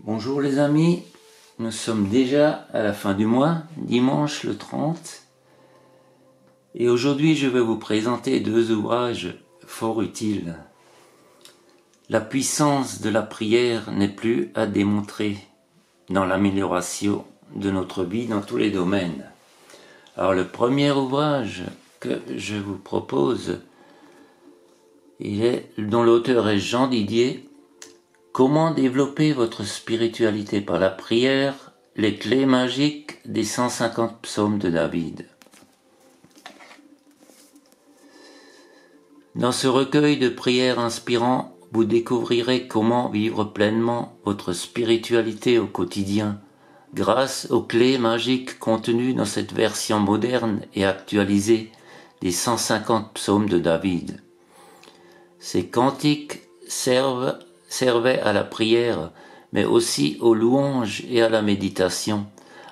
Bonjour les amis, nous sommes déjà à la fin du mois, dimanche le 30, et aujourd'hui je vais vous présenter deux ouvrages fort utiles. La puissance de la prière n'est plus à démontrer dans l'amélioration de notre vie dans tous les domaines. Alors le premier ouvrage que je vous propose, dont l'auteur est Jean Didier. Comment développer votre spiritualité par la prière, les clés magiques des 150 psaumes de David. Dans ce recueil de prières inspirants, vous découvrirez comment vivre pleinement votre spiritualité au quotidien, grâce aux clés magiques contenues dans cette version moderne et actualisée des 150 psaumes de David. Ces cantiques servait à la prière, mais aussi aux louanges et à la méditation.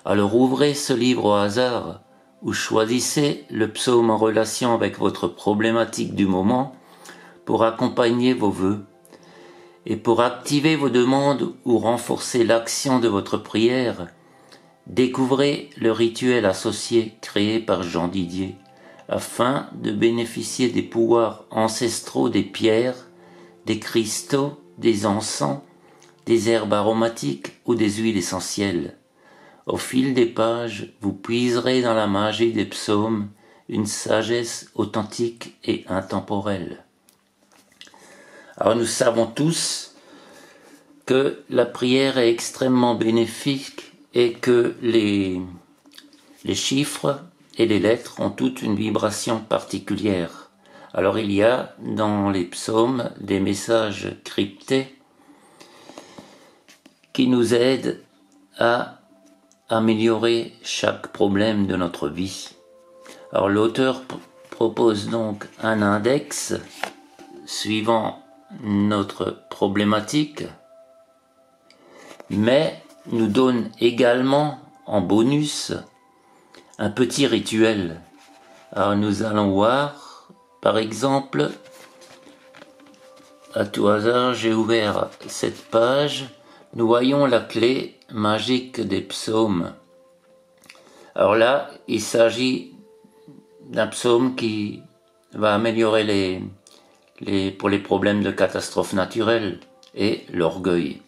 Alors ouvrez ce livre au hasard, ou choisissez le psaume en relation avec votre problématique du moment pour accompagner vos vœux. Et pour activer vos demandes ou renforcer l'action de votre prière, découvrez le rituel associé créé par Jean Didier, afin de bénéficier des pouvoirs ancestraux des pierres, des cristaux, des encens, des herbes aromatiques ou des huiles essentielles. Au fil des pages, vous puiserez dans la magie des psaumes une sagesse authentique et intemporelle. Alors nous savons tous que la prière est extrêmement bénéfique et que les chiffres et les lettres ont toutes une vibration particulière. Alors il y a dans les psaumes des messages cryptés qui nous aident à améliorer chaque problème de notre vie. Alors l'auteur propose donc un index suivant notre problématique, mais nous donne également en bonus un petit rituel. Alors nous allons voir. Par exemple, à tout hasard, j'ai ouvert cette page. Nous voyons la clé magique des psaumes. Alors là, il s'agit d'un psaume qui va améliorer pour les problèmes de catastrophes naturelles et l'orgueil.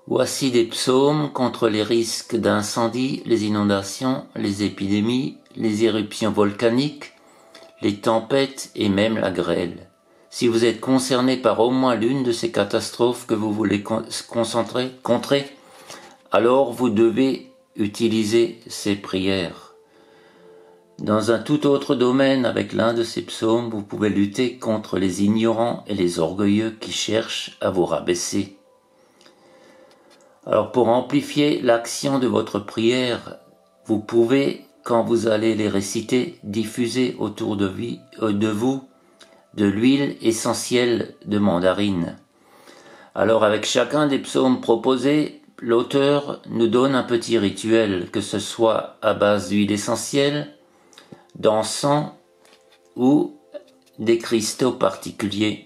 Voici des psaumes contre les risques d'incendie, les inondations, les épidémies, les éruptions volcaniques, les tempêtes et même la grêle. Si vous êtes concerné par au moins l'une de ces catastrophes que vous voulez contrer, alors vous devez utiliser ces prières. Dans un tout autre domaine, avec l'un de ces psaumes, vous pouvez lutter contre les ignorants et les orgueilleux qui cherchent à vous rabaisser. Alors pour amplifier l'action de votre prière, vous pouvez, quand vous allez les réciter, diffuser autour de vous de l'huile essentielle de mandarine. Alors avec chacun des psaumes proposés, l'auteur nous donne un petit rituel, que ce soit à base d'huile essentielle, d'encens ou des cristaux particuliers.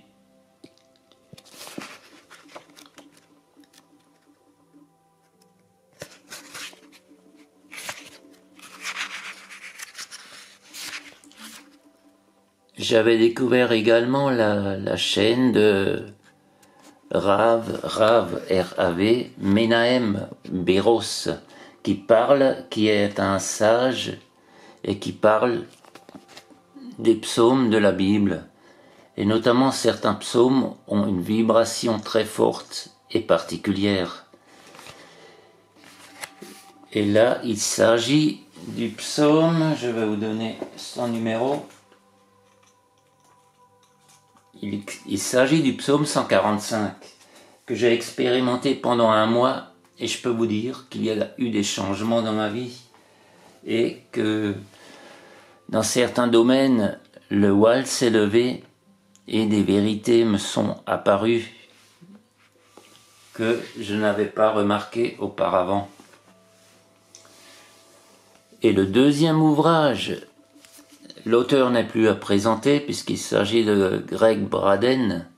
J'avais découvert également la chaîne de Rav, R-A-V, Menahem Beros, qui est un sage et qui parle des psaumes de la Bible. Et notamment certains psaumes ont une vibration très forte et particulière. Et là, il s'agit du psaume, je vais vous donner son numéro. Il s'agit du psaume 145 que j'ai expérimenté pendant un mois et je peux vous dire qu'il y a eu des changements dans ma vie et que dans certains domaines, le voile s'est levé et des vérités me sont apparues que je n'avais pas remarquées auparavant. Et le deuxième ouvrage, l'auteur n'est plus à présenter puisqu'il s'agit de Greg Braden,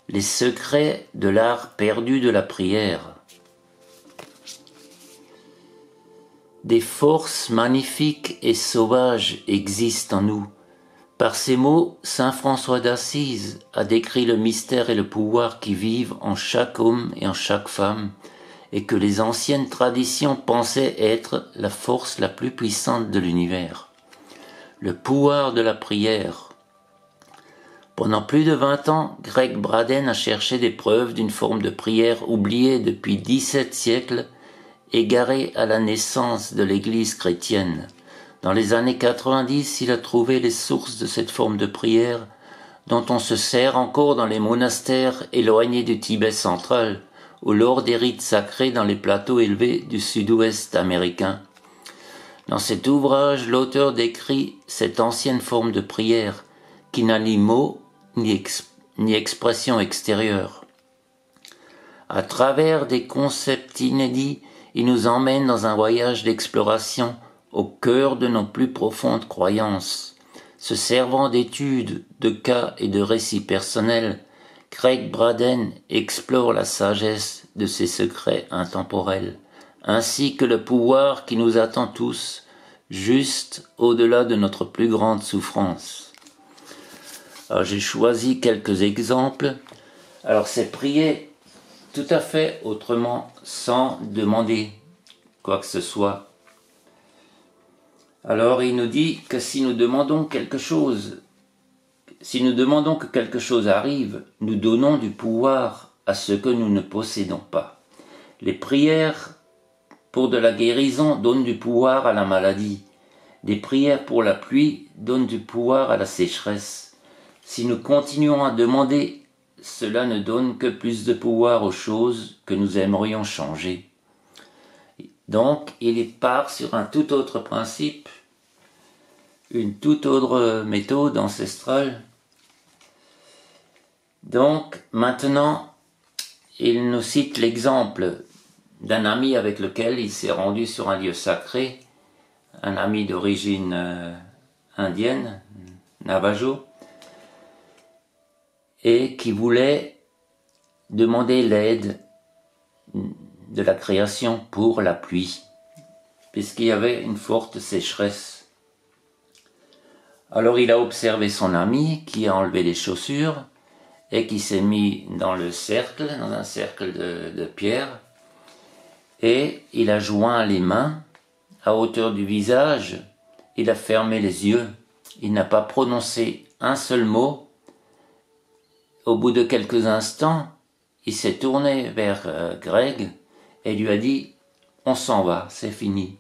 les secrets de l'art perdu de la prière. Des forces magnifiques et sauvages existent en nous. Par ces mots, saint François d'Assise a décrit le mystère et le pouvoir qui vivent en chaque homme et en chaque femme, et que les anciennes traditions pensaient être la force la plus puissante de l'univers. Le pouvoir de la prière. Pendant plus de 20 ans, Greg Braden a cherché des preuves d'une forme de prière oubliée depuis 17 siècles, égarée à la naissance de l'Église chrétienne. Dans les années 90, il a trouvé les sources de cette forme de prière dont on se sert encore dans les monastères éloignés du Tibet central ou lors des rites sacrés dans les plateaux élevés du sud-ouest américain. Dans cet ouvrage, l'auteur décrit cette ancienne forme de prière qui n'a ni mots ni expression extérieure. À travers des concepts inédits, il nous emmène dans un voyage d'exploration au cœur de nos plus profondes croyances. Se servant d'études, de cas et de récits personnels, Greg Braden explore la sagesse de ses secrets intemporels, ainsi que le pouvoir qui nous attend tous, juste au-delà de notre plus grande souffrance. Alors, j'ai choisi quelques exemples. Alors c'est prier tout à fait autrement, sans demander quoi que ce soit. Alors il nous dit que si nous demandons que quelque chose arrive, nous donnons du pouvoir à ce que nous ne possédons pas. Les prières pour de la guérison donnent du pouvoir à la maladie. Des prières pour la pluie donnent du pouvoir à la sécheresse. Si nous continuons à demander, cela ne donne que plus de pouvoir aux choses que nous aimerions changer. Donc, il part sur un tout autre principe, une toute autre méthode ancestrale. Donc, maintenant, il nous cite l'exemple d'un ami avec lequel il s'est rendu sur un lieu sacré, un ami d'origine indienne, Navajo, et qui voulait demander l'aide de la création pour la pluie, puisqu'il y avait une forte sécheresse. Alors il a observé son ami qui a enlevé les chaussures et qui s'est mis dans un cercle de pierre, et il a joint les mains à hauteur du visage, il a fermé les yeux, il n'a pas prononcé un seul mot. Au bout de quelques instants, il s'est tourné vers Greg et lui a dit « On s'en va, c'est fini ».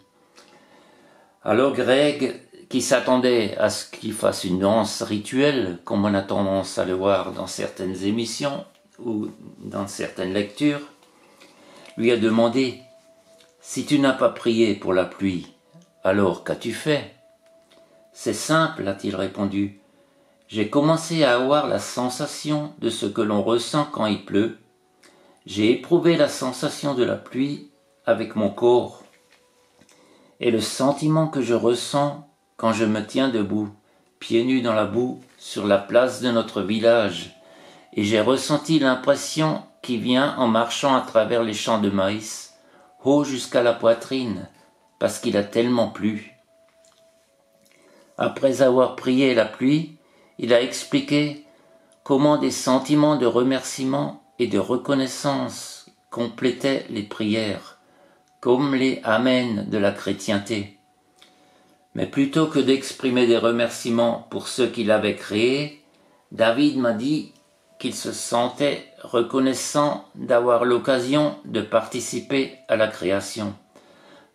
Alors Greg, qui s'attendait à ce qu'il fasse une danse rituelle, comme on a tendance à le voir dans certaines émissions ou dans certaines lectures, lui a demandé « Si tu n'as pas prié pour la pluie, alors qu'as-tu fait ?»« C'est simple, a-t-il répondu. J'ai commencé à avoir la sensation de ce que l'on ressent quand il pleut. J'ai éprouvé la sensation de la pluie avec mon corps et le sentiment que je ressens quand je me tiens debout, pieds nus dans la boue, sur la place de notre village, et j'ai ressenti l'impression qui vient en marchant à travers les champs de maïs, haut jusqu'à la poitrine, parce qu'il a tellement plu. Après avoir prié la pluie, il a expliqué comment des sentiments de remerciement et de reconnaissance complétaient les prières, comme les Amen de la chrétienté. Mais plutôt que d'exprimer des remerciements pour ceux qu'il avait créés, David m'a dit qu'il se sentait reconnaissant d'avoir l'occasion de participer à la création.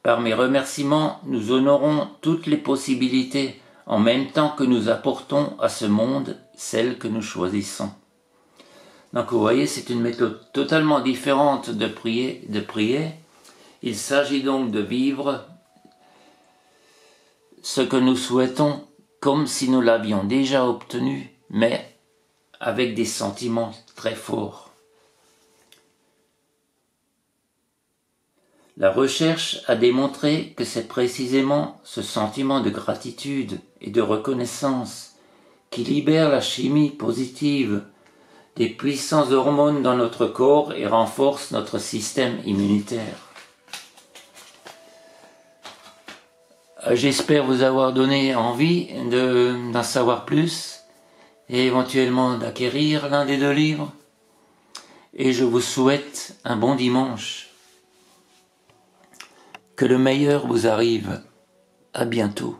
Par mes remerciements, nous honorons toutes les possibilités en même temps que nous apportons à ce monde celles que nous choisissons. Donc vous voyez, c'est une méthode totalement différente de prier. Il s'agit donc de vivre ce que nous souhaitons comme si nous l'avions déjà obtenu, mais avec des sentiments très forts. La recherche a démontré que c'est précisément ce sentiment de gratitude et de reconnaissance qui libère la chimie positive des puissantes hormones dans notre corps et renforcent notre système immunitaire. J'espère vous avoir donné envie d'en savoir plus et éventuellement d'acquérir l'un des 2 livres. Et je vous souhaite un bon dimanche. Que le meilleur vous arrive. À bientôt.